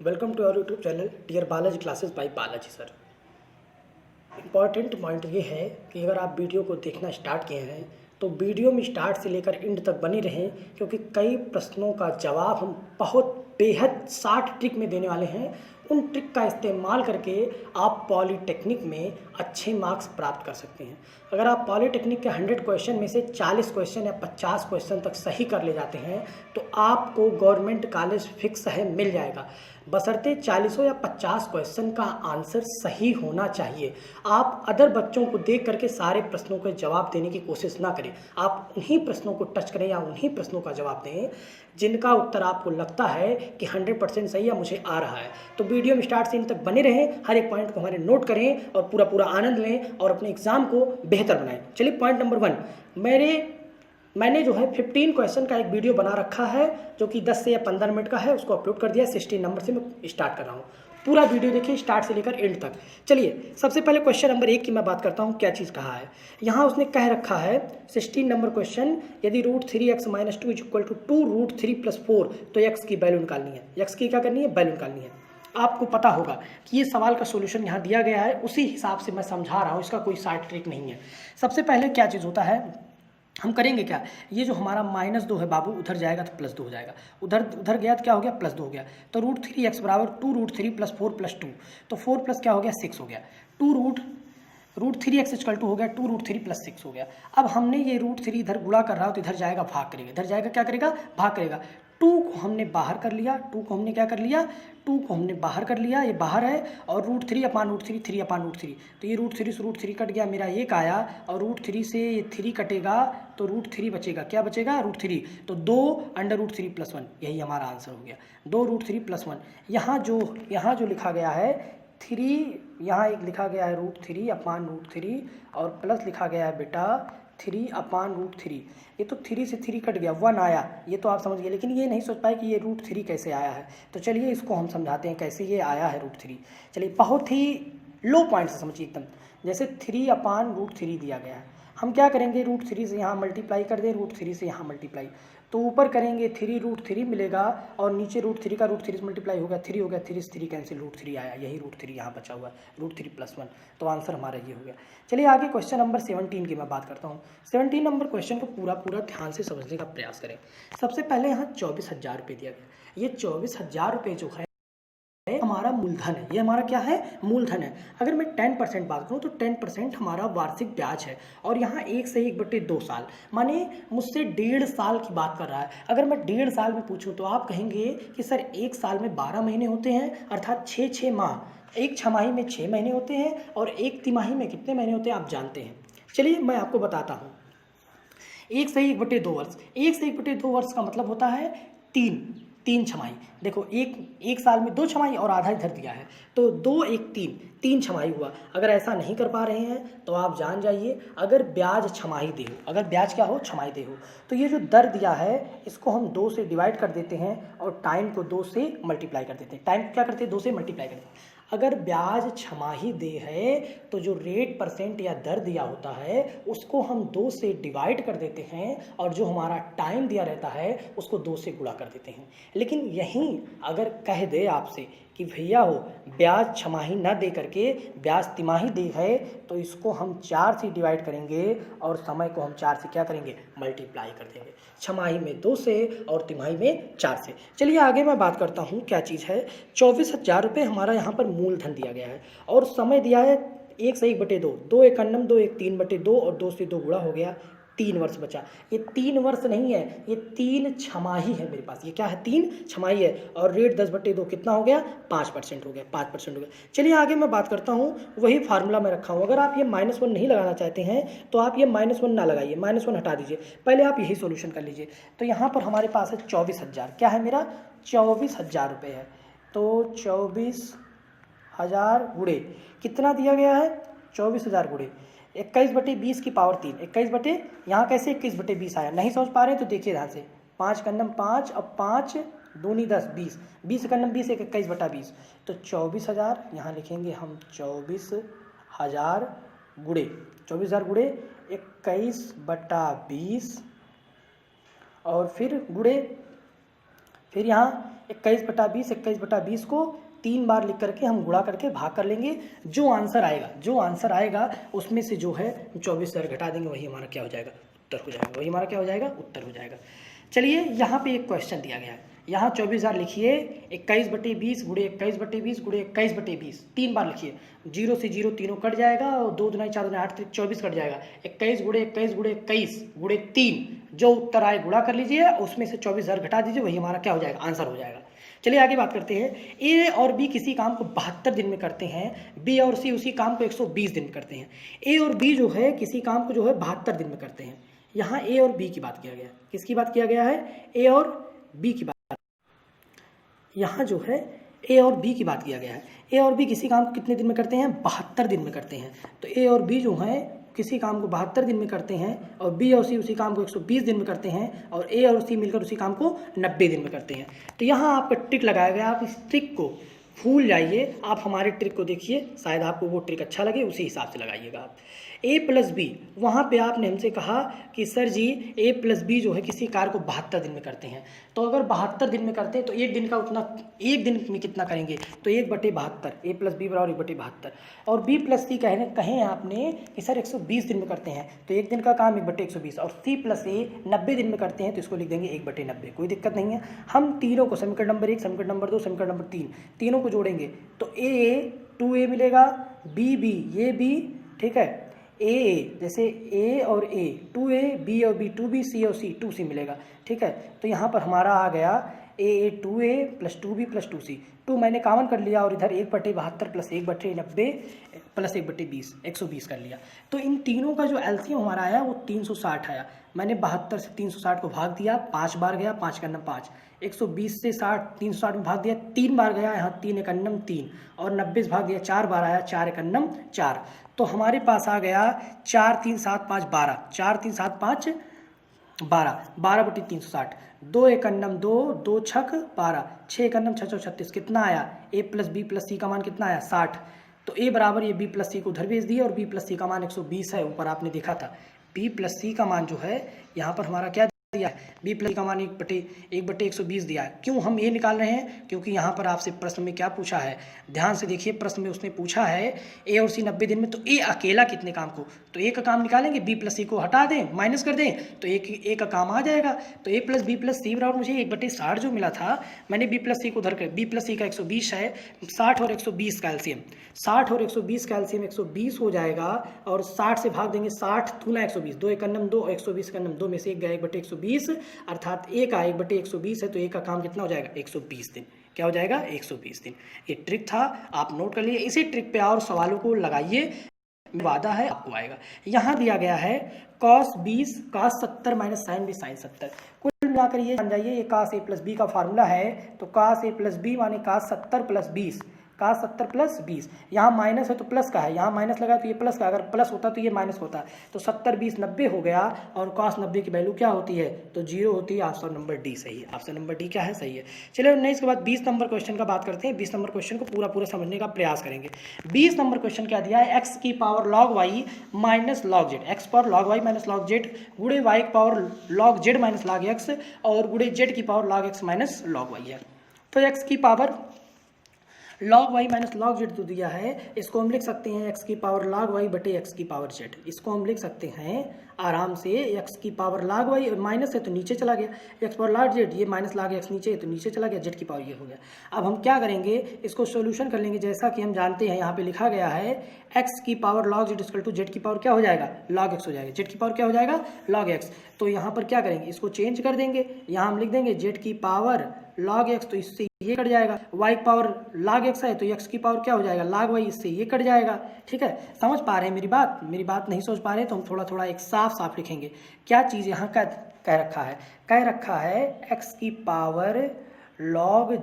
Welcome to our YouTube channel dear Balaji classes by Balaji sir. Important point ये है कि अगर आप वीडियो को देखना स्टार्ट किए हैं तो वीडियो में स्टार्ट से लेकर एंड तक बने रहें, क्योंकि कई प्रश्नों का जवाब हम बहुत बेहद शार्ट ट्रिक में देने वाले हैं। उन ट्रिक का इस्तेमाल करके आप पॉलीटेक्निक में अच्छे मार्क्स प्राप्त कर सकते हैं। अगर आप पॉलीटेक्निक के 100 क्वेश्चन में से 40 क्वेश्चन या 50 क्वेश्चन तक सही कर ले जाते हैं तो आपको गवर्नमेंट कॉलेज फिक्स है, मिल जाएगा। बशर्ते 40 या 50 क्वेश्चन का आंसर सही होना चाहिए। आप अदर बच्चों को देख करके सारे प्रश्नों के जवाब देने की कोशिश ना करें। आप उन्हीं प्रश्नों को टच करें या उन्हीं प्रश्नों का जवाब दें जिनका उत्तर आपको लगता है कि 100% सही या मुझे आ रहा है। तो वीडियो में स्टार्ट से इन तक बने रहें, हर एक पॉइंट को हमारे नोट करें और पूरा आनंद लें और अपने एग्जाम को बेहतर बनाएं। चलिए पॉइंट नंबर 1, मैंने जो है 15 क्वेश्चन का एक वीडियो बना रखा है जो कि 10 से या 15 मिनट का है, उसको अपलोड कर दिया। 16 नंबर से मैं स्टार्ट कर रहा हूँ। पूरा वीडियो देखिए स्टार्ट से लेकर एंड तक। चलिए सबसे पहले क्वेश्चन नंबर 1 की मैं बात करता हूँ, क्या चीज़ कहा है। यहाँ उसने कह रखा है 16 नंबर क्वेश्चन, यदि √3x - 2 = 2 √3 + 4 तो x की वैल्यू निकालनी है। x की क्या करनी है? वैल्यू निकालनी है। आपको पता होगा कि ये सवाल का सोल्यूशन यहाँ दिया गया है, उसी हिसाब से मैं समझा रहा हूँ, इसका कोई साइड ट्रिक नहीं है। सबसे पहले क्या चीज़ होता है, हम करेंगे क्या, ये जो हमारा -2 है बाबू, उधर जाएगा तो +2 हो जाएगा, उधर गया तो क्या हो गया? +2 हो गया। तो √3x = 2 √3 + 4 + 2, तो 4 प्लस क्या हो गया? 6 हो गया। √3x = हो गया 2 √3 + 6 हो गया। अब हमने ये √3 इधर गुणा कर रहा हो तो इधर जाएगा भाग करेगा, इधर जाएगा क्या करेगा? भाग करेगा। 2 को हमने बाहर कर लिया, 2 को हमने क्या कर लिया? 2 को हमने बाहर कर लिया, ये बाहर है, और √3/√3 3/√3, तो ये √3 से √3 कट गया, मेरा 1 आया, और √3 से ये 3 कटेगा तो √3 बचेगा। क्या बचेगा? √3, तो 2 √3 + 1, यही हमारा आंसर हो गया। 2 √3 + 1। यहाँ जो लिखा गया है 3, यहाँ एक लिखा गया है √3/√3 और प्लस लिखा गया है बेटा 3/√3। ये तो 3 से 3 कट गया, 1 आया, ये तो आप समझ गए, लेकिन ये नहीं सोच पाए कि ये √3 कैसे आया है। तो चलिए इसको हम समझाते हैं कैसे ये आया है √3। चलिए बहुत ही लो पॉइंट से समझिए एकदम। जैसे 3/√3 दिया गया है, हम क्या करेंगे? √3 से यहाँ मल्टीप्लाई कर दें, √3 से यहाँ मल्टीप्लाई, तो ऊपर करेंगे 3 √3 मिलेगा, और नीचे √3 का √3 से मल्टीप्लाई हो गया, 3 हो गया, 3 से 3 कैंसिल, √3 आया, यही √3 यहाँ बचा हुआ है, √3 + 1, तो आंसर हमारा ये हो गया। चलिए आगे क्वेश्चन नंबर 17 की मैं बात करता हूँ। 17 नंबर क्वेश्चन को पूरा ध्यान से समझने का प्रयास करें। सबसे पहले यहाँ 24,000 रुपये दिया गया। ये 24,000 रुपये जो है हमारा मूलधन है, ये हमारा क्या है? मूलधन है। अगर मैं 10% बात करूँ तो 10% हमारा वार्षिक ब्याज है, और यहाँ 1 से 1/2 साल, माने मुझसे 1.5 साल की बात कर रहा है। अगर मैं 1.5 साल में पूछूं तो आप कहेंगे कि सर 1 साल में 12 महीने होते हैं, अर्थात 6 माह, एक छमाही में 6 महीने होते हैं, और एक तिमाही में कितने महीने होते हैं आप जानते हैं। चलिए मैं आपको बताता हूँ। 1 से 1/2 वर्ष, 1 से 1/2 वर्ष का मतलब होता है 3 छमाही। देखो एक साल में 2 छमाही और आधा इधर दिया है, तो 2 1 3 छमाही हुआ। अगर ऐसा नहीं कर पा रहे हैं तो आप जान जाइए, अगर ब्याज छमाही दे हो, अगर ब्याज क्या हो? छमाही दे हो, तो ये जो दर दिया है इसको हम 2 से डिवाइड कर देते हैं और टाइम को 2 से मल्टीप्लाई कर देते हैं। टाइम क्या करते हैं? 2 से मल्टीप्लाई करते हैं। अगर ब्याज छमाही दे है तो जो रेट % या दर दिया होता है उसको हम 2 से डिवाइड कर देते हैं, और जो हमारा टाइम दिया रहता है उसको 2 से गुणा कर देते हैं। लेकिन यहीं अगर कह दे आपसे कि भैया हो ब्याज छमाही ना दे करके ब्याज तिमाही दे है, तो इसको हम 4 से डिवाइड करेंगे और समय को हम 4 से क्या करेंगे? मल्टीप्लाई कर देंगे। छमाही में 2 से और तिमाही में 4 से। चलिए आगे मैं बात करता हूँ, क्या चीज़ है। 24,000 रुपये हमारा यहाँ पर मूलधन दिया गया है, और समय दिया है 1 से 1/2, 2 1 अन्नम 2 1 3/2, और 2 से 2 गुणा हो गया, 3 वर्ष बचा। ये 3 वर्ष नहीं है, ये 3 छमाही है मेरे पास। ये क्या है? 3 छमाही है, और रेट 10/2 कितना हो गया? 5% हो गया, 5% हो गया। चलिए आगे मैं बात करता हूँ, वही फार्मूला मैं रखा हूँ। अगर आप ये -1 नहीं लगाना चाहते हैं तो आप ये -1 ना लगाइए, -1 हटा दीजिए, पहले आप यही सोल्यूशन कर लीजिए। तो यहाँ पर हमारे पास है 24,000, क्या है मेरा? 24,000 रुपये है। तो 24,000 गुणे कितना दिया गया है? 24,000 गुणे 21/20 की पावर 3, 21 बटे, यहाँ कैसे 21/20 आया? नहीं समझ पा रहे तो देखिए ध्यान से। 5 का 5, अब 5 दूनी 10, 20, 20 का 20 1 21/20, तो 24,000 यहाँ लिखेंगे हम 24,000 गुणे 24,000 गुणे 21/20, और फिर गुणे, फिर यहाँ 21 बटा 20, 21 बटा 20 को 3 बार लिख करके हम गुणा करके भाग कर लेंगे। जो आंसर आएगा उसमें से जो है 24,000 घटा देंगे, वही हमारा क्या हो जाएगा, उत्तर हो जाएगा, वही हमारा क्या हो जाएगा, उत्तर हो जाएगा। चलिए यहाँ पे एक क्वेश्चन दिया गया है, यहाँ 24,000 लिखिए, 21 बटे 20 गुणे 21 बटे 20 गुणे 21 बटे 20, 3 बार लिखिए, 0 से 0 तीनों कट जाएगा और 2 दूना 4 दूना 8 24 कट जाएगा, 21 गुणे 21 गुणे 21 गुणे 3, जो उत्तर आए गुणा कर लीजिए, उसमें से 24,000 घटा दीजिए, वही हमारा क्या हो जाएगा, आंसर हो जाएगा। चलिए आगे बात करते हैं। ए और बी किसी काम को 72 दिन में करते हैं, बी और सी उसी काम को 120 दिन में करते हैं। ए और बी जो है किसी काम को जो है 72 दिन में करते हैं। यहाँ ए और बी की बात किया गया है, किसकी बात किया गया है, ए और बी की बात, यहाँ जो है ए और बी की बात किया गया है। ए और बी किसी काम को कितने दिन में करते हैं, 72 दिन में करते हैं। तो ए और बी जो है किसी काम को 72 दिन में करते हैं और बी और सी उसी काम को 120 दिन में करते हैं और ए और सी मिलकर उसी काम को 90 दिन में करते हैं। तो यहाँ आपका ट्रिक लगाया गया, आप इस ट्रिक को भूल जाइए, आप हमारे ट्रिक को देखिए, शायद आपको वो ट्रिक अच्छा लगे, उसी हिसाब से लगाइएगा आप। ए प्लस बी, वहाँ पे आपने हमसे कहा कि सर जी ए प्लस बी जो है किसी कार्य को 72 दिन में करते हैं। तो अगर 72 दिन में करते हैं तो एक दिन का उतना, एक दिन में कितना करेंगे, तो 1/72, ए प्लस बी बराबर 1/72। और बी प्लस सी कहें आपने कि सर 120 दिन में करते हैं, तो एक दिन का काम 1/120, और सी प्लस ए 90 दिन में करते हैं, तो इसको लिख देंगे 1/90, कोई दिक्कत नहीं है। हम तीनों को समीकरण नंबर 1, समीकरण नंबर 2, समीकरण नंबर 3 तीनों को जोड़ेंगे तो ए 2a मिलेगा, बी बी ये बी, ठीक है, ए जैसे ए और ए 2a, बी और बी 2b, सी और सी 2c मिलेगा, ठीक है। तो यहाँ पर हमारा आ गया ए 2a plus 2b plus 2c, 2 मैंने कॉमन कर लिया और इधर 1/72 प्लस 1/90 प्लस 1/20, 120 कर लिया। तो इन तीनों का जो एलसीएम हमारा आया वो 360 आया। मैंने 72 से 360 को भाग दिया, 5 बार गया, 5 का अन्नम 5, 120 से 360 में भाग दिया, 3 बार गया, यहाँ 3 एक अन्नम 3, और 90 से भाग दिया 4 बार आया, 4 एक अन्नम 4। तो हमारे पास आ गया 4 3 7 5 12, 4 3 7 5 12, 12/360, 2 एक अन्नम 2, 2 छक 12, 6 एक अन्नम 6 36, कितना आया, ए प्लस बी प्लस सी का मान कितना आया, 60। तो ए बराबर ये बी प्लस सी को उधर भेज दिया और बी प्लस सी का मान 120 है, ऊपर आपने देखा था। बी प्लस सी का मान जो है यहाँ पर हमारा क्या दिया है, बी प्लस का मान 1/120 दिया है। क्यों हम ये निकाल रहे हैं, क्योंकि यहाँ पर आपसे प्रश्न में क्या पूछा है, ध्यान से देखिए, प्रश्न में उसने पूछा है ए और सी 90 दिन में, तो ए अकेला कितने काम को, तो ए का काम निकालेंगे, बी प्लस सी को हटा दें, माइनस कर दें, तो ए का काम आ जाएगा। तो ए प्लस बी प्लस सी बराबर मुझे 1/60 जो मिला था, मैंने बी प्लस सी को उधर कर, बी प्लस सी का 120 है, 60 और 120 का एलसीएम, 60 और 120 का एलसीएम 120 हो जाएगा, और 60 से भाग देंगे, 60 दूना 120, 2 एक अन्नम 2 और 120 का अन्नम 2 में से एक गया 1/120, अर्थात ए का 1/120 है, तो ए का काम कितना हो जाएगा, 120 दिन। क्या हो जाएगा, 120 दिन। ये ट्रिक था, आप नोट कर लिए। इसी ट्रिक पे और सवालों को लगाइए, वादा है आपको आएगा। यहाँ दिया गया है cos 20 cos 70 minus sine 20 sine 70, कुल मिलाकर ये जान जाइए, ये cos a प्लस बी का फार्मूला है। तो cos a प्लस बी माने cos 70 प्लस 20, cos 70 प्लस 20, यहाँ माइनस है तो प्लस का है, यहाँ माइनस लगा तो ये प्लस का, अगर प्लस होता तो ये माइनस होता। तो 70 20 90 हो गया, और cos 90 की वैल्यू क्या होती है, तो 0 होती है। ऑप्शन नंबर डी सही है, ऑप्शन नंबर डी क्या है, सही है। चलिए नेक्स्ट के बाद 20 नंबर क्वेश्चन का बात करते हैं। 20 नंबर क्वेश्चन को पूरा समझने का प्रयास करेंगे। 20 नंबर क्वेश्चन क्या दिया है, एक्स की power log y minus log z, x power log y minus log z गुणे वाई की power log z minus log x और गुणे जेड की power log x minus log y है। तो एक्स की power log y minus log z जो दिया है, इसको हम लिख सकते हैं एक्स की पावर लॉग वाई बटे एक्स की पावर जेड। इसको हम लिख सकते हैं आराम से, एक्स की पावर लॉग वाई, माइनस है तो नीचे चला गया, एक्स पावर लॉग जेड, ये माइनस लॉग एक्स नीचे है तो नीचे चला गया, जेड की पावर ये हो गया। अब हम क्या करेंगे, इसको सोल्यूशन कर लेंगे। जैसा कि हम जानते हैं यहाँ पे लिखा गया है एक्स की power log z equal to z की पावर क्या हो जाएगा, लॉग एक्स हो जाएगा, जेड की पावर क्या हो जाएगा, लॉग एक्स। तो यहाँ पर क्या करेंगे, इसको चेंज कर देंगे, यहाँ हम लिख देंगे जेड की पावर लॉग एक्स, तो इससे ये कट जाएगा, y पावर log x है तो x की पावर क्या हो जाएगा, log y, इससे ये कट जाएगा। ठीक है, समझ पा रहे हैं मेरी बात नहीं समझ पा रहे तो हम थोड़ा एक साफ लिखेंगे। क्या चीज़ यहाँ कह रखा है x की पावर log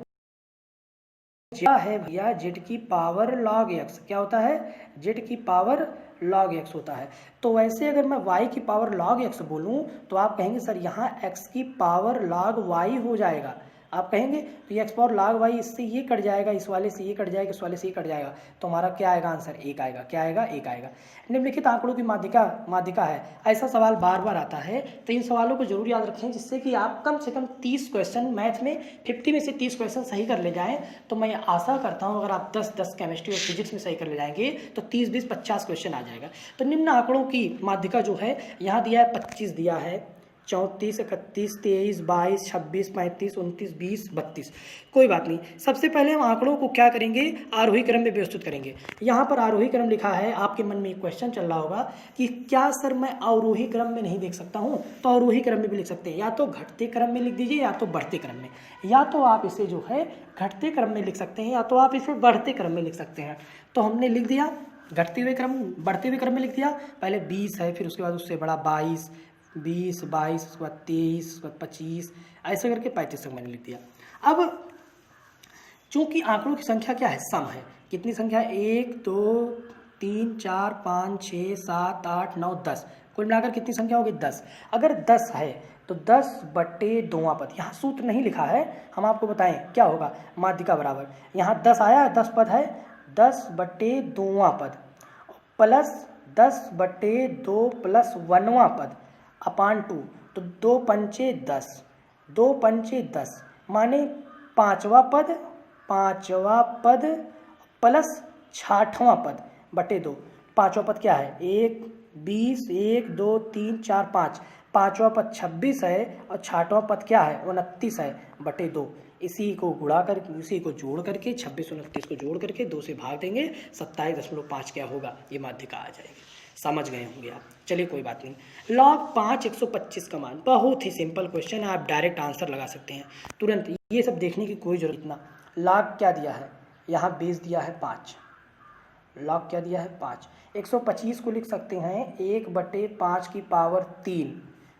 क्या है भैया, z की पावर log x क्या होता है, z की पावर log x होता है। तो वैसे अगर मैं y की पावर log x बोलूँ तो आप कहेंगे सर यहाँ x की पावर log y हो जाएगा, आप कहेंगे तो ये एक्स पावर log y, इससे ये कट जाएगा, इस वाले से ये कट जाएगा, इस वाले से ये कट जाएगा, तो हमारा क्या आएगा आंसर? 1 आएगा। क्या आएगा? 1 आएगा। निम्नलिखित आंकड़ों की माध्यिका है। ऐसा सवाल बार बार आता है, तो इन सवालों को जरूर याद रखें, जिससे कि आप कम से कम 30 क्वेश्चन मैथ में 50 में से 30 क्वेश्चन सही कर ले जाएं। तो मैं आशा करता हूं अगर आप 10 केमिस्ट्री और फिजिक्स में सही कर ले जाएंगे तो 30 20 50 क्वेश्चन आ जाएगा। तो निम्न आंकड़ों की माध्यिका जो है यहाँ दिया है, 25 दिया है, 34, 31, 23, 22, 26, 35, 29, 20, 32। कोई बात नहीं, सबसे पहले हम आंकड़ों को क्या करेंगे? आरोही क्रम में व्यवस्थित करेंगे। यहाँ पर आरोही क्रम लिखा है, आपके मन में एक क्वेश्चन चल रहा होगा कि क्या सर मैं अवरोही क्रम में नहीं देख सकता हूँ? तो अवरोही क्रम में भी लिख सकते हैं, या तो घटते क्रम में लिख दीजिए या तो बढ़ते क्रम में। या तो आप इसे जो है घटते क्रम में लिख सकते हैं या तो आप इसे बढ़ते क्रम में लिख सकते हैं। तो हमने लिख दिया घटते हुए क्रम, बढ़ते हुए क्रम में लिख दिया। पहले 20 है, फिर उसके बाद उससे बड़ा 22, 20, 22, उसके बाद 23, उसके बाद 25, ऐसे करके 35 तक मैंने लिख दिया। अब चूंकि आंकड़ों की संख्या क्या है? सम है। कितनी संख्या? 1, 2, 3, 4, 5, 6, 7, 8, 9, 10। कुल मिलाकर कितनी संख्या होगी? 10। अगर 10 है तो 10 बटे दोवां पद, यहाँ सूत्र नहीं लिखा है, हम आपको बताएं क्या होगा। माध्यिका बराबर, यहाँ 10 आया, 10 पद है, 10 बटे दोवां पद प्लस 10 बटे 2 प्लस 1वां पद अपान 2, तो 2 पंचे 10, 2 पंचे 10 माने 5वां पद प्लस 66वां पद बटे 2। 5वां पद क्या है? 1, 20, 1, 2, 3, 4, 5। 5वां पद 26 है और 66वां पद क्या है? 29 है बटे 2। इसी को गुणा कर, इसी को जोड़ करके 26 29 को जोड़ करके 2 से भाग देंगे, 27.5 क्या होगा? ये माध्यिका आ जाएगी। समझ गए होंगे आप। चलिए कोई बात नहीं। log 5 125 का मान, बहुत ही सिंपल क्वेश्चन है, आप डायरेक्ट आंसर लगा सकते हैं तुरंत, ये सब देखने की कोई जरूरत ना। log क्या दिया है? यहाँ बेस दिया है 5, log क्या दिया है? 5। 125 को लिख सकते हैं 1/5 की पावर 3,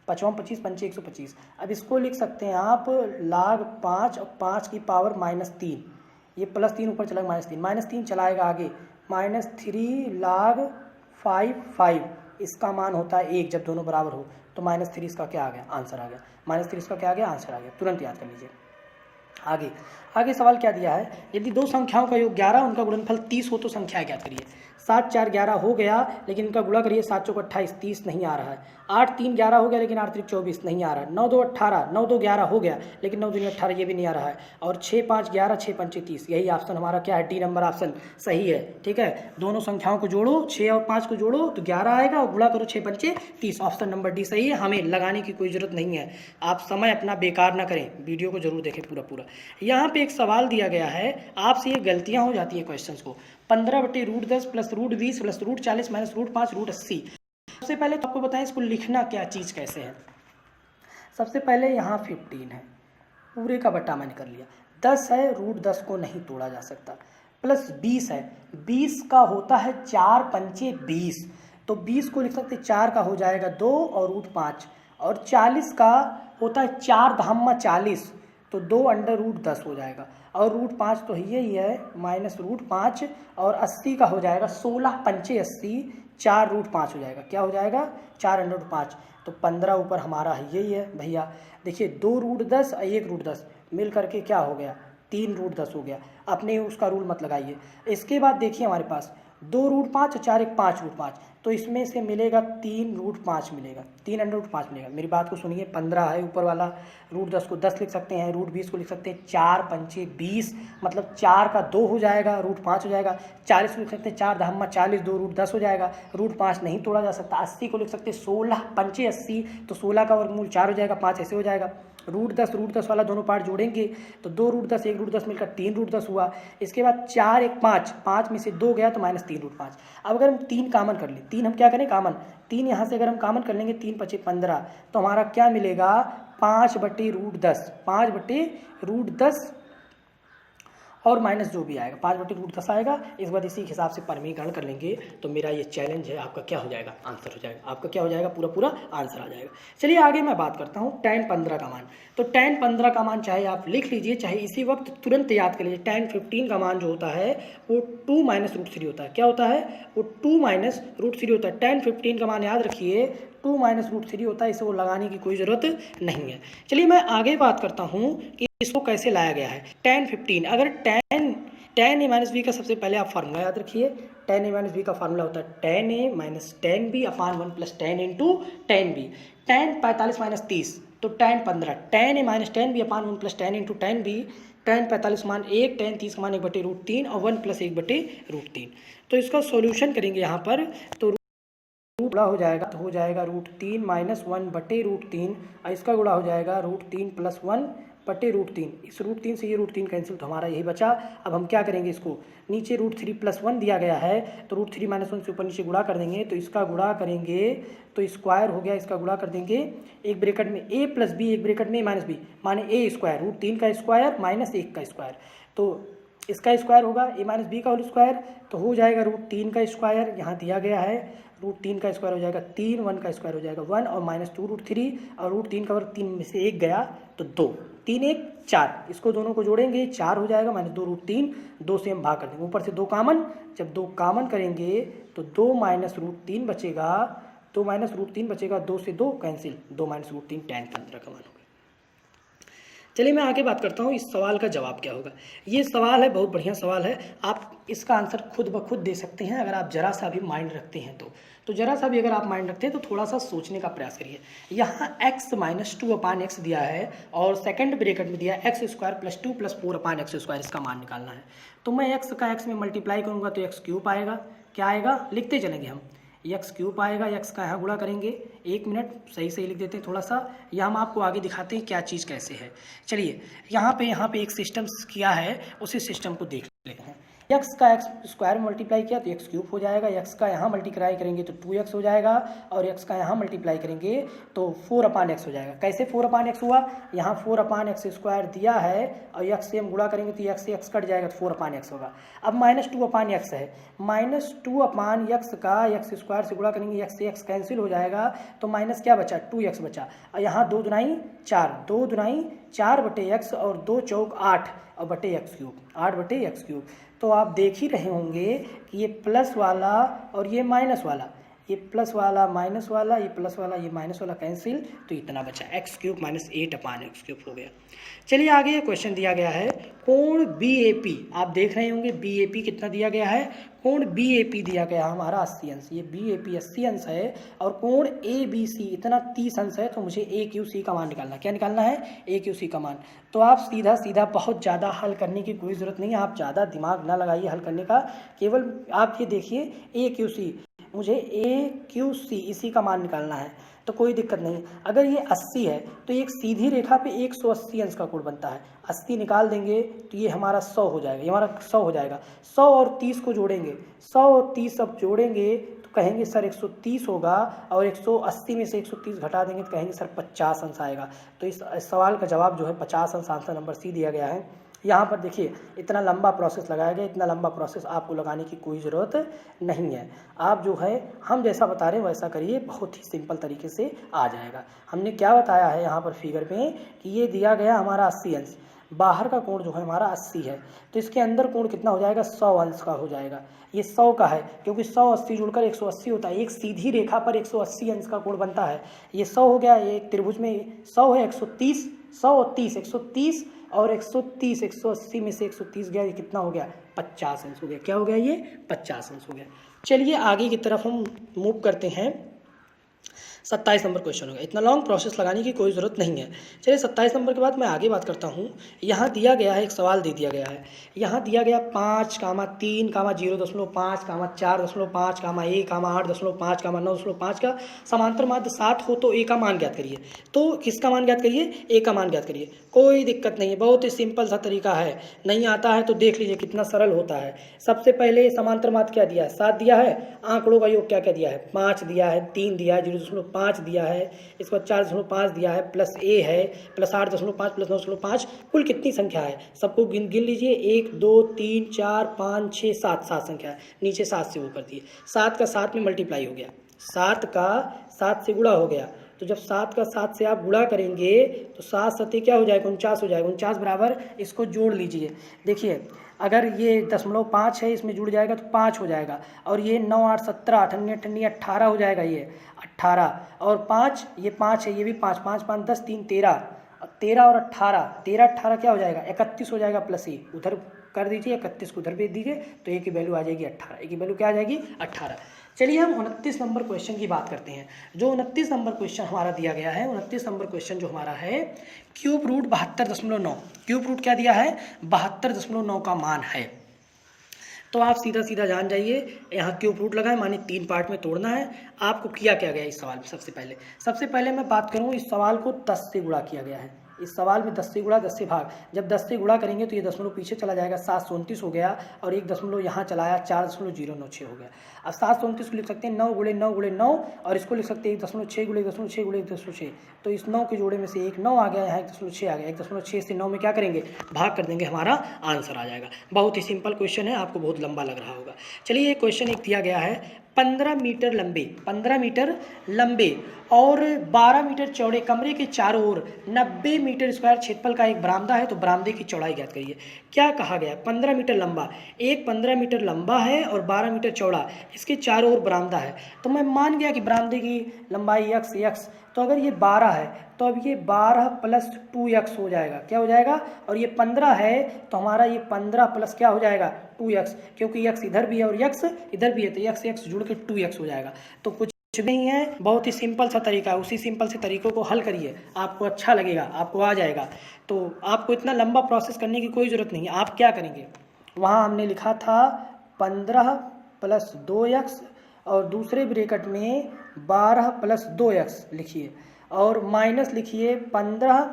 5 25 पंचे 125। अब इसको लिख सकते हैं आप log 5 और 5 की पावर -3, ये +3 ऊपर चला -3 चलाएगा आगे, -3 log 5, इसका मान होता है 1 जब दोनों बराबर हो, तो -3 इसका क्या आ गया? आंसर आ गया। -3 इसका क्या आ गया? आंसर आ गया। तुरंत याद कर लीजिए। आगे सवाल क्या दिया है? यदि दो संख्याओं का योग 11 उनका गुणनफल 30 हो तो संख्या ज्ञात करिए। 7 4 11 हो गया, लेकिन इनका गुणा करिए। 7 चौक 28, 30 नहीं आ रहा है। 8 3 11 हो गया, लेकिन 8 3 24 नहीं आ रहा है। 9 2 18, 9 2 11 हो गया, लेकिन 9 2 18 ये भी नहीं आ रहा है। और 6 5 11, 6 5 30, यही ऑप्शन हमारा क्या है? डी नंबर ऑप्शन सही है। ठीक है, दोनों संख्याओं को जोड़ो, 6 और 5 को जोड़ो तो 11 आएगा, और गुणा करो 6 5 30, ऑप्शन नंबर डी सही है। हमें लगाने की कोई जरूरत नहीं है। आप समय अपना बेकार ना करें, वीडियो को जरूर देखें पूरा। यहाँ पे एक सवाल दिया गया है, आपसे ये गलतियां हो जाती है क्वेश्चंस को। 15/√10 प्लस √20 प्लस √40 माइनस √5 √80। सबसे पहले तो आपको बताएं इसको लिखना क्या चीज़ कैसे है। सबसे पहले यहाँ 15 है, पूरे का बट्टा मैंने कर लिया। 10 है, √10 को नहीं तोड़ा जा सकता। प्लस 20 है, 20 का होता है 4 पंचे 20, तो 20 को लिख सकते 4 का हो जाएगा 2 और √5, और 40 का होता है 4 धाम 40, तो 2 √10 हो जाएगा, और √5 तो यही है माइनस √5, और 80 का हो जाएगा 16 पंचे 80, 4 √5 हो जाएगा। क्या हो जाएगा? 4 √5, तो 15 ऊपर हमारा यही है भैया। देखिए 2 √10 और 1 √10 मिल करके क्या हो गया? 3 √10 हो गया। अपने उसका रूल मत लगाइए। इसके बाद देखिए हमारे पास 2 √5 और 4 1 5 √5, तो इसमें से मिलेगा 3 √5 मिलेगा, 3 √5 मिलेगा। मेरी बात को सुनिए, 15 है ऊपर वाला, √10 को 10 लिख सकते हैं, √20 को लिख सकते हैं 4 पंचे 20, मतलब 4 का 2 हो जाएगा, √5 हो जाएगा। 40 को लिख सकते हैं 4 धाम 40, 2 √10 हो जाएगा, √5 नहीं तोड़ा जा सकता। 80 को लिख सकते हैं 16 पंचे 80, तो 16 का वर्गमूल 4 हो जाएगा, 5 ऐसे हो जाएगा। √10 वाला दोनों पार्ट जोड़ेंगे तो 2 √10 1 √10 मिलकर 3 √10 हुआ। इसके बाद 4 1 5, 5 में से 2 गया तो -3 √5। अब अगर हम 3 कामन कर लें, 3 हम क्या करें? कामन 3 यहाँ से अगर हम कामन कर लेंगे, 3 5 15, तो हमारा क्या मिलेगा? 5/√10, 5/√10 और माइनस जो भी आएगा 5/√10 आएगा। इस बार इसी हिसाब से परमीकरण कर लेंगे, तो मेरा ये चैलेंज है, आपका क्या हो जाएगा? आंसर हो जाएगा। आपका क्या हो जाएगा? पूरा आंसर आ जाएगा। चलिए आगे मैं बात करता हूँ tan 15 का मान। तो tan 15 का मान चाहे आप लिख लीजिए, चाहे इसी वक्त तुरंत याद कर लीजिए। tan 15 का मान जो होता है वो 2 - √3 होता है। क्या होता है? वो 2 - √3 होता है। tan 15 का मान याद रखिए, 2 माइनस रूट 3 होता है, इसे वो लगाने की कोई ज़रूरत नहीं है। चलिए मैं आगे बात करता हूँ कि इसको कैसे लाया गया है। tan 15, अगर tan a माइनस बी का सबसे पहले आप फार्मूला याद रखिए। tan a माइनस बी का फार्मूला होता है tan a minus tan b upon 1 plus tan into tan b। tan 45 minus 30 तो tan 15, tan a minus tan b upon 1 plus tan into tan b। tan 45 मान 1, tan 30 मान 1/√3 और 1 plus 1/√3। तो इसका solution करेंगे यहाँ पर तो रूट गुणा हो जाएगा, तो हो जाएगा √3 माइनस 1/√3 और इसका गुणा हो जाएगा √3 प्लस 1/√3। इस √3 से ये √3 कैंसिल, तो हमारा यही बचा। अब हम क्या करेंगे, इसको नीचे √3 प्लस 1 दिया गया है तो √3 माइनस 1 से ऊपर नीचे गुणा कर देंगे, तो इसका गुणा करेंगे तो स्क्वायर हो गया, इसका गुणा कर देंगे एक ब्रैकेट में a प्लस बी, एक ब्रैकेट में a माइनस बी, माने a स्क्वायर √3 का स्क्वायर माइनस 1 का स्क्वायर, तो इसका स्क्वायर होगा a माइनस बी का होल स्क्वायर, तो हो जाएगा √3 का स्क्वायर, यहाँ दिया गया है √3 का स्क्वायर हो जाएगा 3, 1 का स्क्वायर हो जाएगा 1 और माइनस 2 √3 और √3 का वर्ग 3 में से 1 गया तो 2, 3 1 4, इसको दोनों को जोड़ेंगे 4 हो जाएगा माइनस 2 √3, 2 से हम भाग कर देंगे, ऊपर से 2 कामन, जब 2 कामन करेंगे तो 2 माइनस √3 बचेगा, 2 माइनस √3 बचेगा, 2 से 2 कैंसिल, 2 माइनस √3 tan 15 का मान होगा। चलिए मैं आगे बात करता हूँ इस सवाल का जवाब क्या होगा। ये सवाल है, बहुत बढ़िया सवाल है, आप इसका आंसर खुद ब खुद दे सकते हैं अगर आप जरा सा भी माइंड रखते हैं तो जरा सा भी अगर आप माइंड रखते हैं तो थोड़ा सा सोचने का प्रयास करिए। यहाँ x माइनस 2 अपान एक्स दिया है और सेकंड ब्रैकेट में दिया है एक्स स्क्वायर प्लस 2 प्लस 4 अपान एक्स स्क्वायर, इसका मान निकालना है। तो मैं x का x में मल्टीप्लाई करूँगा तो एक्स क्यूब आएगा, क्या आएगा लिखते चलेंगे हम, एक्स क्यूब आएगा, एक्स का यहाँ गुणा करेंगे, 1 मिनट सही सही लिख देते हैं थोड़ा सा, या हम आपको आगे दिखाते हैं क्या चीज़ कैसे है। चलिए यहाँ पे एक सिस्टम किया है, उसी सिस्टम को देख लेते हैं। एक्स का एक्स स्क्वायर मल्टीप्लाई किया तो एक्स क्यूब हो जाएगा, एक्स का यहाँ मल्टीप्लाई करेंगे तो 2x हो जाएगा और एक्स का यहाँ मल्टीप्लाई करेंगे तो 4 अपान एक्स हो जाएगा। कैसे 4 अपान एक्स हुआ, यहाँ 4 अपान एक्स स्क्वायर दिया है और एक्स से हम गुणा करेंगे तो एक्स से एक्स कट जाएगा तो 4 अपान एक्स होगा। अब माइनस 2 अपान एक्स है, माइनस 2 अपान एक्स का एक्स स्क्वायर से गुणा करेंगे, एक्स से एक्स कैंसिल हो जाएगा तो माइनस क्या बचा 2x बचा, और यहाँ 2 दुनाई 4, 2 दुनाई 4/x और 2 चौक 8 और बटे एक्स क्यूब, 8/x क्यूब। तो आप देख ही रहे होंगे कि ये प्लस वाला और ये माइनस वाला, ये प्लस वाला माइनस वाला, ये प्लस वाला ये माइनस वाला कैंसिल, तो इतना बचा एक्स क्यूब माइनस 8 अपान एक्स क्यूब हो गया। चलिए आगे ये क्वेश्चन दिया गया है कोण BAP, आप देख रहे होंगे BAP कितना दिया गया है, कोण BAP दिया गया हमारा 80 अंश, ये BAP 80 अंश है और कोण ABC इतना 30 अंश है, तो मुझे AQC का मान निकालना, क्या निकालना है AQC का मान। तो आप सीधा सीधा बहुत ज़्यादा हल करने की कोई ज़रूरत नहीं है, आप ज़्यादा दिमाग ना लगाइए हल करने का, केवल आप ये देखिए AQC, मुझे AQC इसी का मान निकालना है तो कोई दिक्कत नहीं। अगर ये 80 है तो एक सीधी रेखा पे 180 अंश का कोण बनता है, 80 निकाल देंगे तो ये हमारा 100 हो जाएगा, ये हमारा 100 हो जाएगा। 100 और 30 को जोड़ेंगे, 100 और 30 अब जोड़ेंगे तो कहेंगे सर 130 होगा और 180 में से 130 घटा देंगे तो कहेंगे सर 50 अंश आएगा। तो इस सवाल का जवाब जो है 50 अंश, आंसर नंबर सी दिया गया है। यहाँ पर देखिए इतना लंबा प्रोसेस लगाया गया, इतना लंबा प्रोसेस आपको लगाने की कोई ज़रूरत नहीं है। आप जो है हम जैसा बता रहे हैं वैसा करिए, बहुत ही सिंपल तरीके से आ जाएगा। हमने क्या बताया है यहाँ पर फिगर में कि ये दिया गया हमारा 80 अंश, बाहर का कोण जो है हमारा 80 है, तो इसके अंदर कोण कितना हो जाएगा 100 अंश का हो जाएगा। ये 100 का है क्योंकि 100 80 जुड़कर 180 होता है, एक सीधी रेखा पर 180 अंश का कोण बनता है। ये 100 हो गया, ये त्रिभुज में 100 है, 130, 100 और 30, 130 और 130, 180 में से 130 गया, ये कितना हो गया 50 अंश हो गया। क्या हो गया ये 50 अंश हो गया। चलिए आगे की तरफ हम मूव करते हैं। 27 नंबर क्वेश्चन होगा, इतना लॉन्ग प्रोसेस लगाने की कोई ज़रूरत नहीं है। चलिए 27 नंबर के बाद मैं आगे बात करता हूँ। यहाँ दिया गया है, एक सवाल दे दिया गया है, यहाँ दिया गया 5, 3, 0.5, 4.5, 1, 8.5, 9.5 का समांतर माध्य 7 हो तो ए का मान ज्ञात करिए। तो किसका मान ज्ञात करिए, ए का मान ज्ञात करिए। कोई दिक्कत नहीं है, बहुत ही सिंपल सा तरीका है, नहीं आता है तो देख लीजिए कितना सरल होता है। सबसे पहले समांतर माध्य क्या दिया है 7 दिया है, आंकड़ों का योग क्या क्या दिया है 5 दिया है, 3 दिया है, 0.5 दिया है, इसके बाद 4.5 दिया है, प्लस ए है, प्लस 8.5 प्लस 9.5, कुल कितनी संख्या है सबको गिन लीजिए 1 2 3 4 5 6 7, 7 संख्या है, नीचे 7 से वो कर दिए, 7 का 7 में मल्टीप्लाई हो गया, 7 का 7 से गुणा हो गया। तो जब 7 का 7 से आप गुणा करेंगे तो 7 सत्ते क्या हो जाएगा 49 हो जाएगा। 49 बराबर, इसको जोड़ लीजिए। देखिए अगर ये 0.5 है इसमें जुड़ जाएगा तो 5 हो जाएगा, और ये 9 8 17 8 18 हो जाएगा, ये 18 और 5 ये 5 है, ये भी 5 5 5 10 3 13 13 और 18 13 18 क्या हो जाएगा 31 हो जाएगा, प्लस ए उधर कर दीजिए 31 को उधर भेज दीजिए तो ए की वैल्यू आ जाएगी 18, ए की वैल्यू क्या आ जाएगी 18। चलिए हम 29 नंबर क्वेश्चन की बात करते हैं। जो 29 नंबर क्वेश्चन हमारा दिया गया है, 29 नंबर क्वेश्चन जो हमारा है क्यूब रूट 72.9, क्यूब रूट क्या दिया है 72.9 का मान है। तो आप सीधा सीधा जान जाइए, यहाँ क्यूब रूट लगाए माने 3 पार्ट में तोड़ना है। आपको किया क्या गया इस सवाल में, सबसे पहले मैं बात करूँ, इस सवाल को 10 से गुणा किया गया है। इस सवाल में 10 से गुणा 10 से भाग, जब 10 से गुणा करेंगे तो ये दशमलव पीछे चला जाएगा, 729 हो गया, और एक दशमलव यहाँ चलाया 4.096 हो गया। अब 729 को लिख सकते हैं 9 गुणे 9 गुणे 9, और इसको लिख सकते हैं 1.6 गुणे 1.6 गुणे 1.6। तो इस 9 के जोड़े में से एक 9 आ गया, यहाँ 1.6 आ गया, 1.6 से 9 में क्या करेंगे भाग कर देंगे, हमारा आंसर आ जाएगा। बहुत ही सिंपल क्वेश्चन है, आपको बहुत लंबा लग रहा होगा। चलिए क्वेश्चन एक दिया गया है 15 मीटर लंबे और 12 मीटर चौड़े कमरे के चारों ओर 90 मीटर स्क्वायर क्षेत्रफल का एक बरामदा है, तो बरामदे की चौड़ाई ज्ञात करिए। क्या कहा गया है 15 मीटर लंबा, एक 15 मीटर लंबा है और 12 मीटर चौड़ा, इसके चारों ओर बरामदा है। तो मैं मान गया कि बरामदे की लंबाई x, तो अगर ये 12 है तो अब ये 12 प्लस 2x हो जाएगा, क्या हो जाएगा, और ये 15 है तो हमारा ये 15 प्लस क्या हो जाएगा 2x, क्योंकि x इधर भी है और x इधर भी है, तो x जुड़ के 2x हो जाएगा। तो कुछ नहीं है, बहुत ही सिंपल सा तरीका है, उसी सिंपल से तरीकों को हल करिए, आपको अच्छा लगेगा, आपको आ जाएगा। तो आपको इतना लंबा प्रोसेस करने की कोई ज़रूरत नहीं है। आप क्या करेंगे, वहाँ हमने लिखा था 15 प्लस 2x और दूसरे ब्रैकेट में 12 प्लस 2x लिखिए, और माइनस लिखिए 15